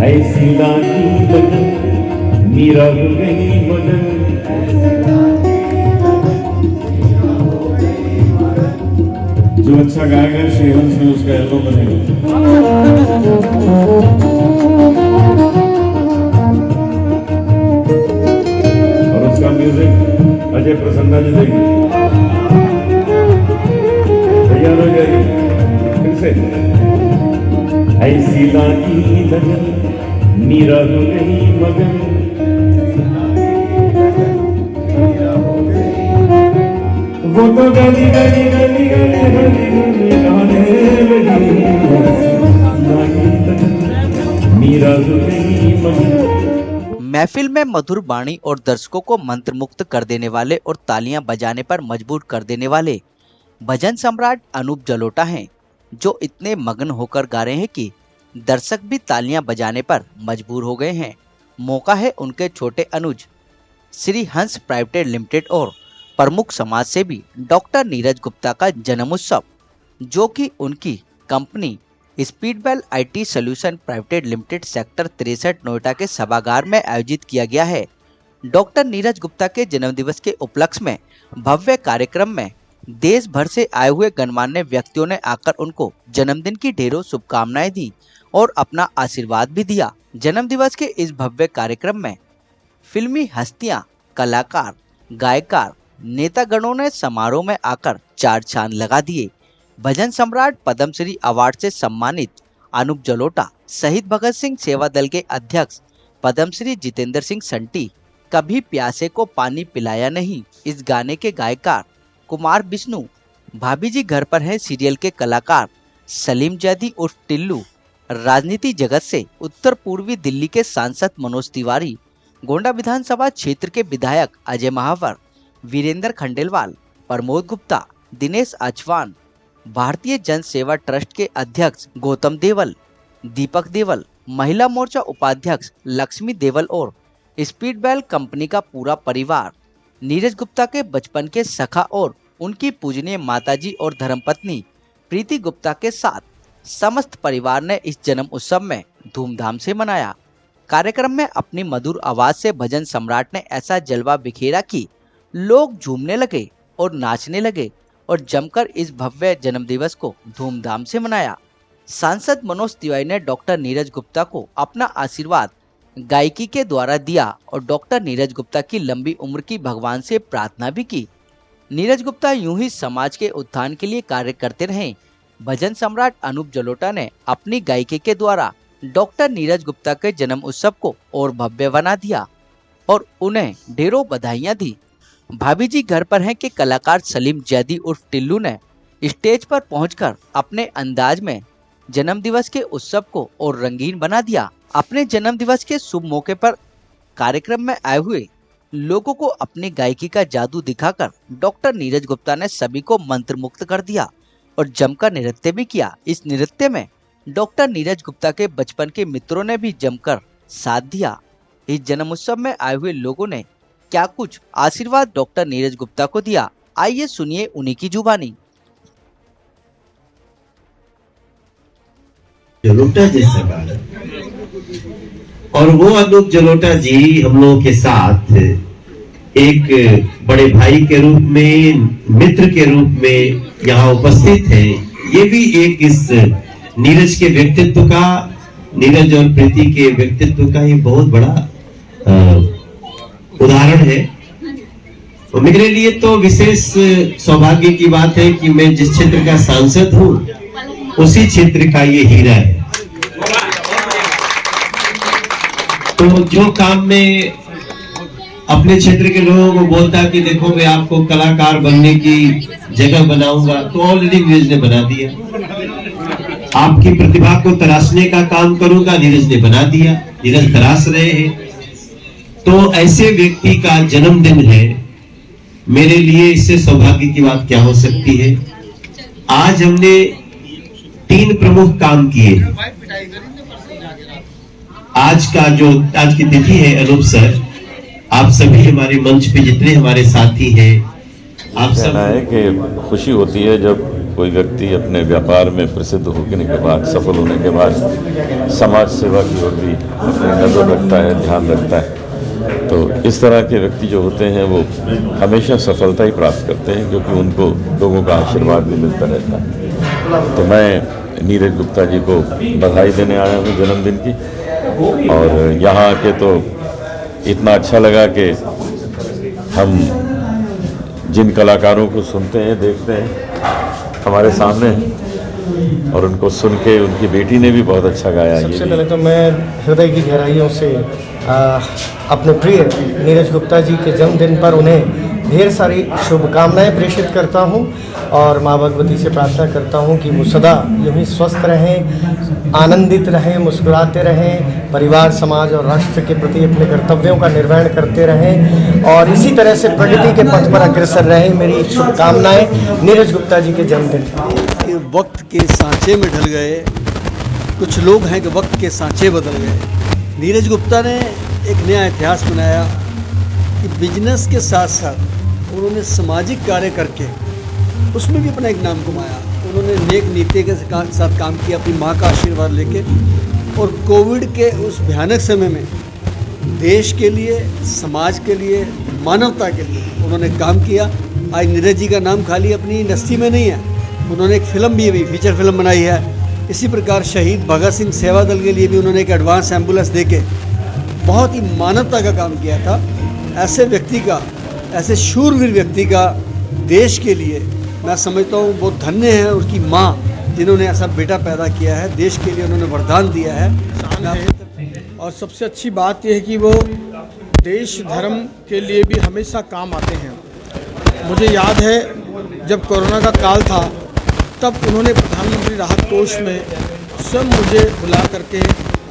ऐसी लागी लगन मीरा हो गई मगन। जो अच्छा गाएगा श्री हंस में उसका एल्बम बनेगा। और उसका म्यूजिक अजय प्रसन्ना जी देंगे। तैयार हो जाइए फिर से। ऐसी लागी लगन मीरा हो गई मगन। वो तो गली गली गली गली गली गाने लगी। मीरा हो गई मगन। महफिल में मधुर वाणी और दर्शकों को मंत्रमुग्ध कर देने वाले और तालियां बजाने पर मजबूर कर देने वाले भजन सम्राट अनूप जलोटा हैं, जो इतने मगन होकर गा रहे हैं कि दर्शक भी तालियां बजाने पर मजबूर हो गए हैं। मौका है उनके छोटे अनुज श्री हंस प्राइवेट लिमिटेड और प्रमुख समाज सेवी डॉक्टर नीरज गुप्ता का जन्मोत्सव, जो कि उनकी company speedwell IT solution private limited sector 63 Noida के सभागार में आयोजित किया गया है। डॉक्टर नीरज गुप्ता के जन्मदिवस के उपलक्ष्य में भव्य कार्यक्रम में देश भर से आए हुए गणमान्य व्यक्तियों ने आकर उनको जन्मदिन की ढेरों शुभकामनाएं दी और अपना आशीर्वाद भी दिया। जन्मदिवस के इस भव्य कार्यक्रम में फिल्मी हस्तियां, कलाकार, गायकार, नेतागणों ने समारोह में आकर चार चांद लगा दिए। भजन सम्राट पद्मश्री अवार्ड से सम्मानित अनूप जलोटा शहीद भगत सिंह सेवा दल के अध्यक्ष पद्मश्री जितेंद्र सिंह संटी, कभी प्यासे को पानी पिलाया नहीं, इस गाने के गायकार कुमार विष्णु, भाभी जी घर पर है सीरियल के कलाकार सलीम जैदी उर्फ टिल्लू, राजनीति जगत से उत्तर पूर्वी दिल्ली के सांसद मनोज तिवारी, गोंडा विधानसभा क्षेत्र के विधायक अजय महावर, वीरेंद्र खंडेलवाल, प्रमोद गुप्ता, दिनेश आचवान, भारतीय जन सेवा ट्रस्ट के अध्यक्ष गौतम देवल, दीपक देवल, महिला मोर्चा उपाध्यक्ष लक्ष्मी देवल और स्पीडवेल कंपनी का पूरा परिवार, नीरज गुप्ता के बचपन के सखा और उनकी पूजनीय माताजी और धर्मपत्नी प्रीति गुप्ता के साथ समस्त परिवार ने इस जन्म उत्सव में धूमधाम से मनाया। कार्यक्रम में अपनी मधुर आवाज से भजन सम्राट ने ऐसा जलवा बिखेरा कि लोग झूमने लगे और नाचने लगे और जमकर इस भव्य जन्मदिवस को धूमधाम से मनाया। सांसद मनोज तिवारी ने डॉक्टर नीरज गुप्ता को अपना आशीर्वाद गायकी के द्वारा दिया और डॉक्टर नीरज गुप्ता की लंबी उम्र की भगवान से प्रार्थना भी की। नीरज गुप्ता यूं ही समाज के उत्थान के लिए कार्य करते रहे। भजन सम्राट अनूप जलोटा ने अपनी गायकी के द्वारा डॉक्टर नीरज गुप्ता के जन्म उत्सव को और भव्य बना दिया और उन्हें ढेरों बधाइयां दी। भाभी जी घर पर हैं के कलाकार सलीम जैदी उर्फ टिल्लू ने स्टेज पर पहुंचकर अपने अंदाज में जन्मदिवस के उत्सव को और रंगीन बना दिया। अपने जन्मदिवस के शुभ मौके पर कार्यक्रम में आए हुए लोगों को अपनी गायकी का जादू दिखाकर डॉक्टर नीरज गुप्ता ने सभी को मंत्रमुग्ध कर दिया और जमकर नृत्य भी किया। इस नृत्य में डॉक्टर नीरज गुप्ता के बचपन के मित्रों ने भी जमकर साथ दिया। इस जन्मोत्सव में आए हुए लोगों ने क्या कुछ आशीर्वाद डॉक्टर नीरज गुप्ता को दिया, आइए सुनिए उन्हीं की जुबानी। जलोटा जैसा गाना और वो अनूप जलोटा जी हम लोगों के साथ एक बड़े भाई के रूप में, मित्र के रूप में यहाँ उपस्थित है। ये भी एक इस नीरज के व्यक्तित्व का, नीरज और प्रीति के व्यक्तित्व का ये बहुत बड़ा उदाहरण है। और मेरे लिए तो विशेष सौभाग्य की बात है कि मैं जिस क्षेत्र का सांसद हूँ उसी क्षेत्र का ये हीरा है। तो जो काम में अपने क्षेत्र के लोगों को बोलता कि देखो मैं आपको कलाकार बनने की जगह बनाऊंगा, तो ऑलरेडी नीरज ने बना दिया। आपकी प्रतिभा को तराशने का काम करूंगा, नीरज ने बना दिया। नीरज तराश रहे हैं। तो ऐसे व्यक्ति का जन्मदिन है, मेरे लिए इससे सौभाग्य की बात क्या हो सकती है। आज हमने 3 प्रमुख काम किए। आज की तिथि है अनूप सर, आप सभी हमारे मंच पे जितने हमारे साथी हैं, आप सब है कि खुशी होती है जब कोई व्यक्ति अपने व्यापार में प्रसिद्ध होने के बाद, सफल होने के बाद समाज सेवा की ओर भी अपनी नज़र रखता है, ध्यान रखता है। तो इस तरह के व्यक्ति जो होते हैं वो हमेशा सफलता ही प्राप्त करते हैं, क्योंकि उनको लोगों का आशीर्वाद भी मिलता रहता है। तो मैं नीरज गुप्ता जी को बधाई देने आया हूँ जन्मदिन की, और यहाँ आके तो इतना अच्छा लगा कि हम जिन कलाकारों को सुनते हैं, देखते हैं, हमारे सामने हैं, और उनको सुन के उनकी बेटी ने भी बहुत अच्छा गाया। सबसे पहले तो मैं हृदय की गहराइयों से अपने प्रिय नीरज गुप्ता जी के जन्मदिन पर उन्हें ढेर सारी शुभकामनाएं प्रेषित करता हूं, और माँ भगवती से प्रार्थना करता हूं कि वो सदा यूं ही स्वस्थ रहें, आनंदित रहें, मुस्कुराते रहें, परिवार, समाज और राष्ट्र के प्रति अपने कर्तव्यों का निर्वहन करते रहें, और इसी तरह से प्रगति के पथ पर अग्रसर रहें। मेरी शुभकामनाएं नीरज गुप्ता जी के जन्मदिन पर। वक्त के सांचे में ढल गए, कुछ लोग हैं कि वक्त के सांचे बदल गए। नीरज गुप्ता ने एक नया इतिहास बनाया कि बिजनेस के साथ साथ उन्होंने सामाजिक कार्य करके उसमें भी अपना एक नाम कमाया। उन्होंने नेक नीति के साथ काम किया, अपनी माँ का आशीर्वाद लेके, और कोविड के उस भयानक समय में देश के लिए, समाज के लिए, मानवता के लिए उन्होंने काम किया। आज नीरज जी का नाम खाली अपनी इंडस्ट्री में नहीं है, उन्होंने एक फ़िल्म भी अभी फीचर फिल्म बनाई है। इसी प्रकार शहीद भगत सिंह सेवा दल के लिए भी उन्होंने एक एडवांस एम्बुलेंस देके बहुत ही मानवता का काम किया था। ऐसे व्यक्ति का, ऐसे शूरवीर व्यक्ति का देश के लिए मैं समझता हूँ बहुत धन्य है उसकी माँ, जिन्होंने ऐसा बेटा पैदा किया है, देश के लिए उन्होंने वरदान दिया है। और सबसे अच्छी बात यह है कि वो देश धर्म के लिए भी हमेशा काम आते हैं। मुझे याद है जब कोरोना का काल था, तब उन्होंने प्रधानमंत्री राहत कोष में स्वयं मुझे बुला करके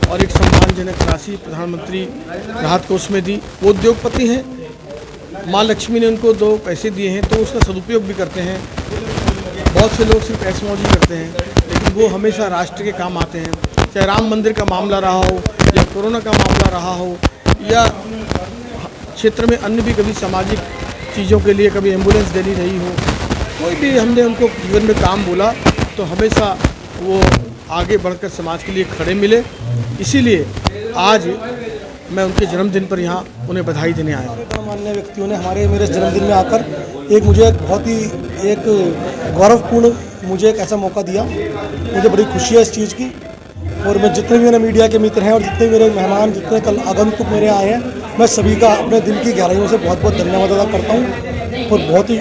और एक सम्मानजनक राशि प्रधानमंत्री राहत कोष में दी। वो उद्योगपति हैं, माँ लक्ष्मी ने उनको 2 पैसे दिए हैं, तो उसका सदुपयोग भी करते हैं। बहुत से लोग सिर्फ ऐशमौजी करते हैं, लेकिन वो हमेशा राष्ट्र के काम आते हैं। चाहे राम मंदिर का मामला रहा हो, या कोरोना का मामला रहा हो, या क्षेत्र में अन्य भी कभी सामाजिक चीज़ों के लिए कभी एम्बुलेंस देनी रही हो, कोई भी हमने उनको जीवन में काम बोला तो हमेशा वो आगे बढ़कर समाज के लिए खड़े मिले। इसीलिए आज मैं उनके जन्मदिन पर यहाँ उन्हें बधाई देने आया हूँ। गणमान्य व्यक्तियों ने हमारे मेरे जन्मदिन में आकर एक मुझे बहुत ही एक गौरवपूर्ण मुझे एक ऐसा मौका दिया। मुझे बड़ी खुशी है इस चीज़ की, और मैं जितने भी मेरे मीडिया के मित्र हैं और जितने मेरे मेहमान, जितने कल आगंतुक मेरे आए हैं, मैं सभी का अपने दिल की गहराइयों से बहुत बहुत धन्यवाद अदा करता हूँ, और बहुत ही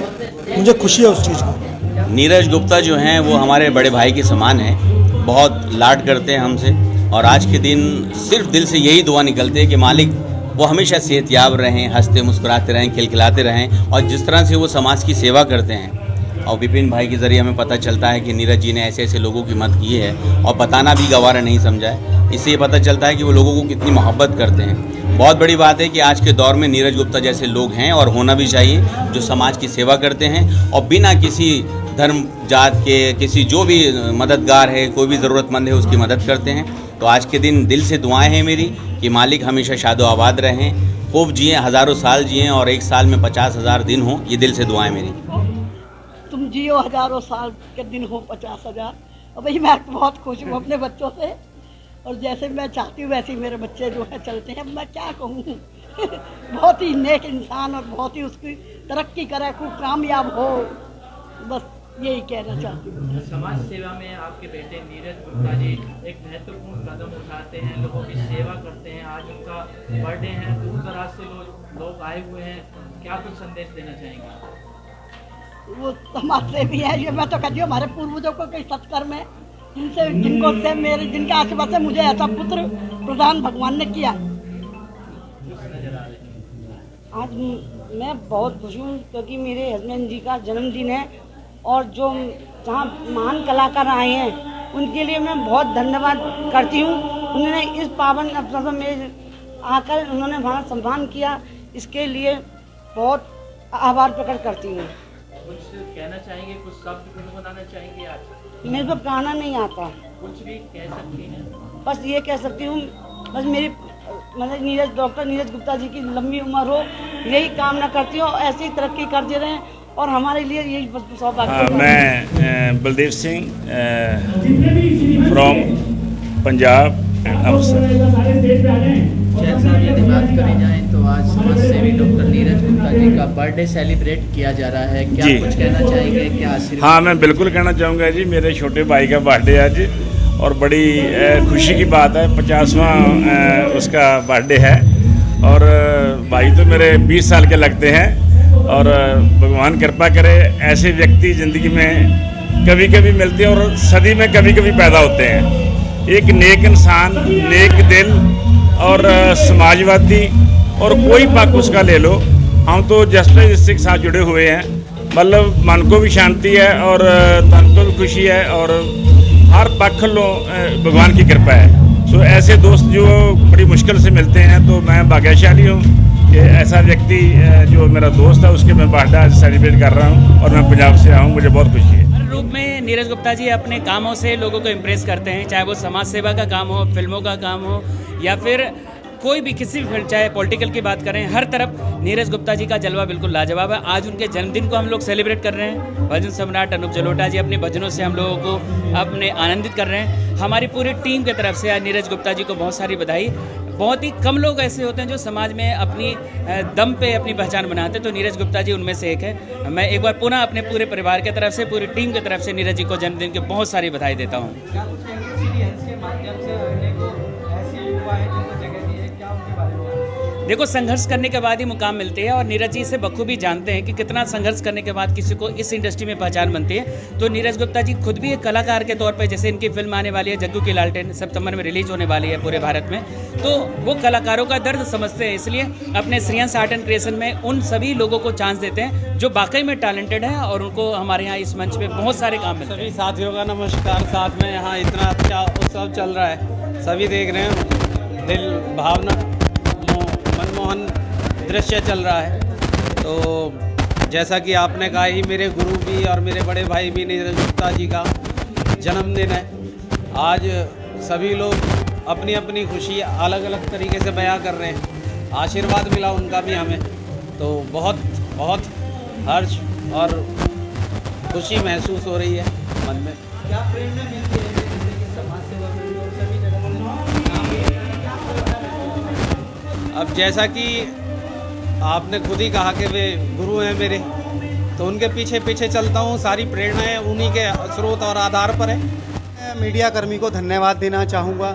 मुझे खुशी है उस चीज़ की। नीरज गुप्ता जो हैं वो हमारे बड़े भाई के समान हैं, बहुत लाड करते हैं हमसे, और आज के दिन सिर्फ दिल से यही दुआ निकलती है कि मालिक वो हमेशा सेहतयाब रहें, हंसते मुस्कुराते रहें, खिलखिलाते रहें, और जिस तरह से वो समाज की सेवा करते हैं। और विपिन भाई के ज़रिए हमें पता चलता है कि नीरज जी ने ऐसे ऐसे लोगों की मदद की है, और बताना भी गवारा नहीं समझा है। इससे ये पता चलता है कि वो लोगों को कितनी मोहब्बत करते हैं। बहुत बड़ी बात है कि आज के दौर में नीरज गुप्ता जैसे लोग हैं, और होना भी चाहिए, जो समाज की सेवा करते हैं और बिना किसी धर्म जात के, किसी जो भी मददगार है, कोई भी ज़रूरतमंद है, उसकी मदद करते हैं। तो आज के दिन दिल से दुआएं हैं मेरी कि मालिक हमेशा शादो आबाद रहें, खूब जिएँ, हज़ारों साल जिएँ, और एक साल में 50,000 दिन हों। ये दिल से दुआएं मेरी। तुम जियो हज़ारों साल के दिन हो 50,000। और भाई मैं बहुत खुश हूँ अपने बच्चों से, और जैसे मैं चाहती हूँ वैसे ही मेरे बच्चे जो है चलते हैं। मैं क्या कहूँ बहुत ही नेक इंसान, और बहुत ही उसकी तरक्की करे, खूब कामयाब हो, बस यही कहना चाहती हूँ। समाज सेवा में आपके बेटे नीरज गुप्ता जी एक महत्वपूर्ण कदम उठाते हैं, लोगों की सेवा करते हैं। आज उनका बर्थडे है, दूर दराज से लोग आए हुए हैं, क्या कुछ संदेश देना चाहेंगे? वो समाज सेवी है, ये मैं तो कहती हूँ हमारे पूर्वजों को कई सत्कर्म है, जिनको से मेरे जिनके आशीर्वाद से मुझे ऐसा पुत्र प्रदान भगवान ने किया। आज मैं बहुत खुश हूँ क्योंकि मेरे हस्बैंड जी का जन्मदिन है, और जो जहाँ महान कलाकार आए हैं उनके लिए मैं बहुत धन्यवाद करती हूँ। उन्होंने इस पावन अवसर पर मेरे आकर उन्होंने हमारा सम्मान किया, इसके लिए बहुत आभार प्रकट करती हूँ। कुछ कहना चाहेंगे, कुछ शब्द गुनगुनाना चाहेंगे? आज मेरे को गाना नहीं आता, कुछ भी कह सकती हैं? बस ये कह सकती हूँ, बस मेरी डॉक्टर नीरज गुप्ता जी की लंबी उम्र हो, यही कामना करती हूँ। ऐसी तरक्की करते रहें और हमारे लिए यही सौभाग्य। मैं बलदेव सिंह फ्रॉम पंजाब अमृतसर। जैसा साहब यदि बात करी जाए तो आज समाज सेवी डॉक्टर नीरज गुप्ता जी का बर्थडे सेलिब्रेट किया जा रहा है, क्या कुछ कहना चाहेंगे, क्या आशीर्वाद? हाँ, मैं बिल्कुल कहना चाहूँगा जी, मेरे छोटे भाई का बर्थडे आज और बड़ी खुशी की बात है, 50वां उसका बर्थडे है और भाई तो मेरे 20 साल के लगते हैं और भगवान कृपा करे ऐसे व्यक्ति ज़िंदगी में कभी कभी मिलते हैं और सदी में कभी कभी पैदा होते हैं। एक नेक इंसान, नेक दिल और समाजवादी और कोई पक्ष उसका ले लो, हम तो जस्टिस इसके साथ जुड़े हुए हैं। मतलब मन को भी शांति है और तन को भी खुशी है और हर पक्ष लो भगवान की कृपा है। सो ऐसे दोस्त जो बड़ी मुश्किल से मिलते हैं, तो मैं भाग्यशाली हूँ कि ऐसा व्यक्ति जो मेरा दोस्त है उसके मैं बर्थडे आज सेलिब्रेट कर रहा हूँ और मैं पंजाब से आया हूँ, मुझे बहुत खुशी है। हर रूप में नीरज गुप्ता जी अपने कामों से लोगों को इम्प्रेस करते हैं, चाहे वो समाज सेवा का काम हो, फिल्मों का काम हो या फिर कोई भी किसी भी फील्ड, चाहे पॉलिटिकल की बात करें, हर तरफ नीरज गुप्ता जी का जलवा बिल्कुल लाजवाब है। आज उनके जन्मदिन को हम लोग सेलिब्रेट कर रहे हैं। भजन सम्राट अनूप जलोटा जी अपने भजनों से हम लोगों को अपने आनंदित कर रहे हैं। हमारी पूरी टीम की तरफ से आज नीरज गुप्ता जी को बहुत सारी बधाई। बहुत ही कम लोग ऐसे होते हैं जो समाज में अपनी दम पे अपनी पहचान बनाते हैं, तो नीरज गुप्ता जी उनमें से एक है। मैं एक बार पुनः अपने पूरे परिवार की तरफ से, पूरी टीम की तरफ से नीरज जी को जन्मदिन की बहुत सारी बधाई देता हूँ। देखो, संघर्ष करने के बाद ही मुकाम मिलते हैं और नीरज जी से बखूबी जानते हैं कि कितना संघर्ष करने के बाद किसी को इस इंडस्ट्री में पहचान बनती है। तो नीरज गुप्ता जी खुद भी एक कलाकार के तौर पे, जैसे इनकी फिल्म आने वाली है जग्गू की लालटेन, सितंबर में रिलीज होने वाली है पूरे भारत में, तो वो कलाकारों का दर्द समझते हैं, इसलिए अपने श्रेयस आर्ट एंड क्रिएशन में उन सभी लोगों को चांस देते हैं जो वाकई में टैलेंटेड है और उनको हमारे यहाँ इस मंच पे बहुत सारे काम मिलते हैं। सभी साथियों का नमस्कार। साथ में यहाँ इतना अच्छा उत्सव चल रहा है, सभी देख रहे हैं, दिल भावना मनमोहन दृश्य चल रहा है। तो जैसा कि आपने कहा ही, मेरे गुरु भी और मेरे बड़े भाई भी नीरज गुप्ता जी का जन्मदिन है। आज सभी लोग अपनी अपनी खुशी अलग अलग तरीके से बयां कर रहे हैं। आशीर्वाद मिला उनका भी हमें, तो बहुत बहुत हर्ष और खुशी महसूस हो रही है मन में। क्या प्रेरणा मिलती है समाज सेवा में और सभी जगह? अब जैसा कि आपने खुद ही कहा कि वे गुरु हैं मेरे, तो उनके पीछे पीछे चलता हूँ। सारी प्रेरणाएं उन्हीं के स्रोत और आधार पर है। मैं मीडिया कर्मी को धन्यवाद देना चाहूँगा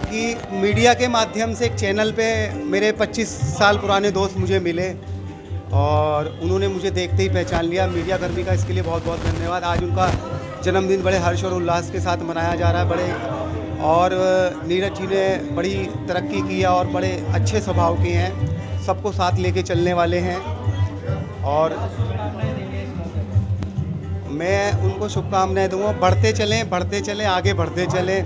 कि मीडिया के माध्यम से एक चैनल पे मेरे 25 साल पुराने दोस्त मुझे मिले और उन्होंने मुझे देखते ही पहचान लिया। मीडिया कर्मी का इसके लिए बहुत बहुत धन्यवाद। आज उनका जन्मदिन बड़े हर्ष और उल्लास के साथ मनाया जा रहा है। और नीरज जी ने बड़ी तरक्की की है और बड़े अच्छे स्वभाव के हैं, सबको साथ लेके चलने वाले हैं और मैं उनको शुभकामनाएं दूंगा। बढ़ते चलें, आगे बढ़ते चलें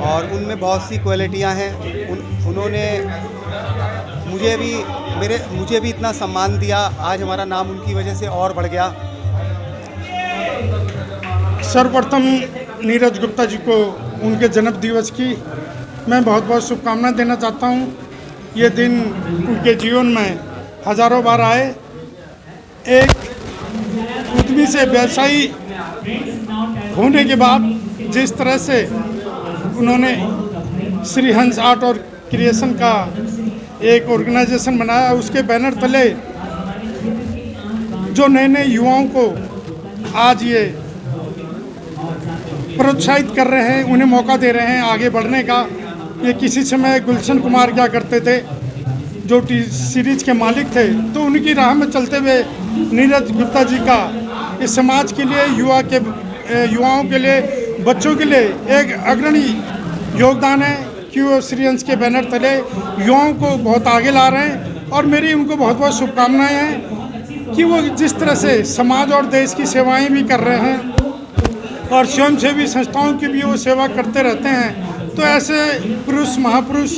और उनमें बहुत सी क्वालिटियां हैं। उन्होंने मुझे भी इतना सम्मान दिया, आज हमारा नाम उनकी वजह से और बढ़ गया। सर्वप्रथम नीरज गुप्ता जी को उनके जन्म दिवस की मैं बहुत बहुत शुभकामनाएं देना चाहता हूं। ये दिन उनके जीवन में हज़ारों बार आए। एक उद्यमी से व्यवसायी होने के बाद जिस तरह से उन्होंने श्री हंस आर्ट और क्रिएशन का एक ऑर्गेनाइजेशन बनाया, उसके बैनर तले जो नए नए युवाओं को आज ये प्रोत्साहित कर रहे हैं, उन्हें मौका दे रहे हैं आगे बढ़ने का। ये किसी समय गुलशन कुमार क्या करते थे जो टी सीरीज के मालिक थे, तो उनकी राह में चलते हुए नीरज गुप्ता जी का इस समाज के लिए, युवाओं के लिए, बच्चों के लिए एक अग्रणी योगदान है कि वो श्री हंस के बैनर तले युवाओं को बहुत आगे ला रहे हैं। और मेरी उनको बहुत बहुत शुभकामनाएँ हैं कि वो जिस तरह से समाज और देश की सेवाएँ भी कर रहे हैं और स्वयंसेवी संस्थाओं की भी वो सेवा करते रहते हैं। तो ऐसे पुरुष, महापुरुष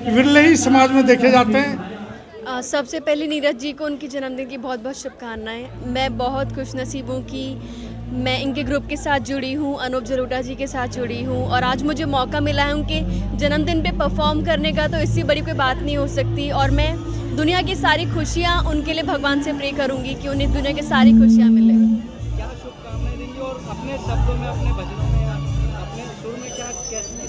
विरले ही समाज में देखे जाते हैं। सबसे पहले नीरज जी को उनके जन्मदिन की बहुत बहुत शुभकामनाएं। मैं बहुत खुश नसीब हूँ कि मैं इनके ग्रुप के साथ जुड़ी हूँ, अनूप जलोटा जी के साथ जुड़ी हूँ और आज मुझे मौका मिला है उनके जन्मदिन पे परफॉर्म करने का, तो इससे बड़ी कोई बात नहीं हो सकती। और मैं दुनिया की सारी खुशियाँ उनके लिए भगवान से प्रे करूँगी कि उन्हें दुनिया की सारी खुशियाँ मिले। क्या शुभकामनाएं देंगे और अपने शब्दों में, अपने भजनों में, अपने सुर में क्या कैसे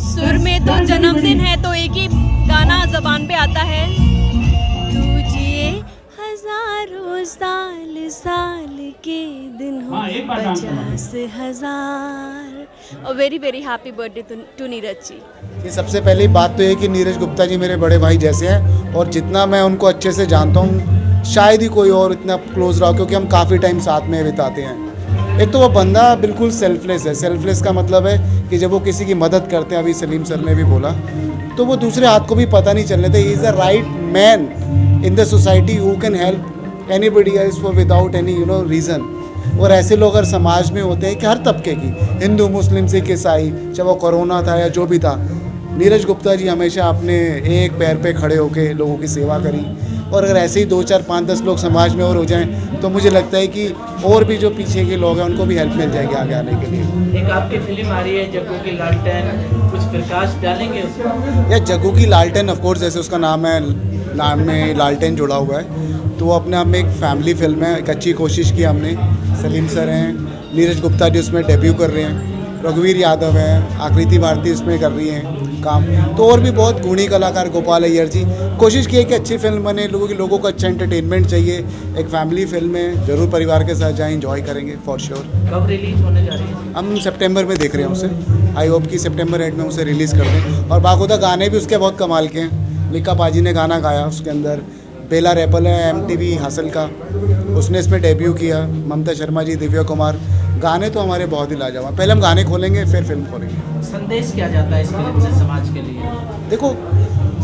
सुर में तो जन्मदिन है तो एक ही गाना ज़बान पे आता है, तुझे हजारों साल साल के दिन हो 50,000। और very very happy birthday to Neeraj ji. ये सबसे पहली बात तो ये कि नीरज गुप्ता जी मेरे बड़े भाई जैसे हैं और जितना मैं उनको अच्छे से जानता हूँ शायद ही कोई और इतना क्लोज रहा, क्योंकि हम काफ़ी टाइम साथ में बिताते हैं। एक तो वो बंदा बिल्कुल सेल्फलेस है। सेल्फलेस का मतलब है कि जब वो किसी की मदद करते हैं, अभी सलीम सर ने भी बोला, तो वो दूसरे हाथ को भी पता नहीं चलने देते। He is the right man in the society who can help anybody else for without any reason. और ऐसे लोग अगर समाज में होते हैं कि हर तबके की, हिंदू मुस्लिम सिख ईसाई, चाहे वो कोरोना था या जो भी था, नीरज गुप्ता जी हमेशा अपने एक पैर पे खड़े होकर लोगों की सेवा करी। और अगर ऐसे ही 2 4 5 10 लोग समाज में और हो जाएं तो मुझे लगता है कि और भी जो पीछे के लोग हैं उनको भी हेल्प मिल जाएगी आगे आने के लिए। एक आपकी फिल्म आ रही है जग्गू की लालटेन, कुछ प्रकाश डालेंगे उसमें? या जग्गू की लालटेन ऑफ कोर्स, जैसे उसका नाम है, नाम में लालटेन जुड़ा हुआ है, तो वो अपने आप में एक फैमिली फिल्म है। एक अच्छी कोशिश की हमने। सलीम सर हैं, नीरज गुप्ता जी उसमें डेब्यू कर रहे हैं, रघुवीर यादव हैं, आकृति भारती उसमें कर रही हैं काम, तो और भी बहुत गुणी कलाकार, गोपाल अय्यर जी। कोशिश की है कि अच्छी फिल्म बने, लोगों को अच्छा एंटरटेनमेंट चाहिए। एक फैमिली फिल्म है, ज़रूर परिवार के साथ जाएं, एंजॉय करेंगे फॉर श्योर। कब रिलीज होने जा रही है? हम सितंबर में देख रहे हैं उसे। आई होप कि सितंबर एंड में उसे रिलीज़ कर दें। और बाखुदा गाने भी उसके बहुत कमाल के हैं। मिक्का पाजी ने गाना गाया उसके अंदर, बेला रेपल है MTV हासिल का, उसने इसमें डेब्यू किया, ममता शर्मा जी, दिव्या कुमार। गाने तो हमारे बहुत ही लाजवाब। पहले हम गाने खोलेंगे फिर फिल्म खोलेंगे। संदेश क्या जाता है इस फिल्म से समाज के लिए? देखो,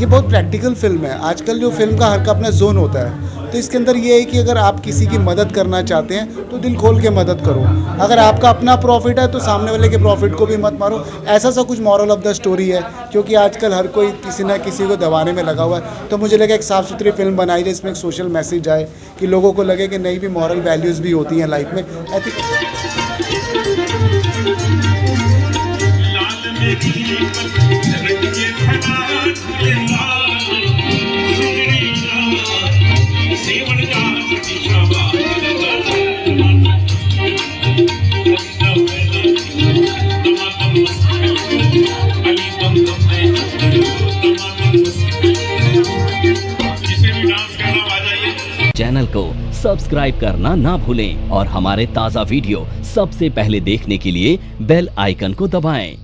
ये बहुत प्रैक्टिकल फिल्म है। आजकल जो फिल्म का हर का अपना जोन होता है, तो इसके अंदर ये है कि अगर आप किसी की मदद करना चाहते हैं तो दिल खोल के मदद करो। अगर आपका अपना प्रॉफिट है तो सामने वाले के प्रॉफिट को भी मत मारो। ऐसा सा कुछ मॉरल ऑफ द स्टोरी है, क्योंकि आजकल हर कोई किसी ना किसी को दबाने में लगा हुआ है। तो मुझे लगा एक साफ़ सुथरी फिल्म बनाई जाए, इसमें एक सोशल मैसेज आए कि लोगों को लगे कि नहीं भी मॉरल वैल्यूज़ भी होती हैं लाइफ में। चैनल को सब्सक्राइब करना ना भूलें और हमारे ताज़ा वीडियो सबसे पहले देखने के लिए बेल आइकन को दबाएं।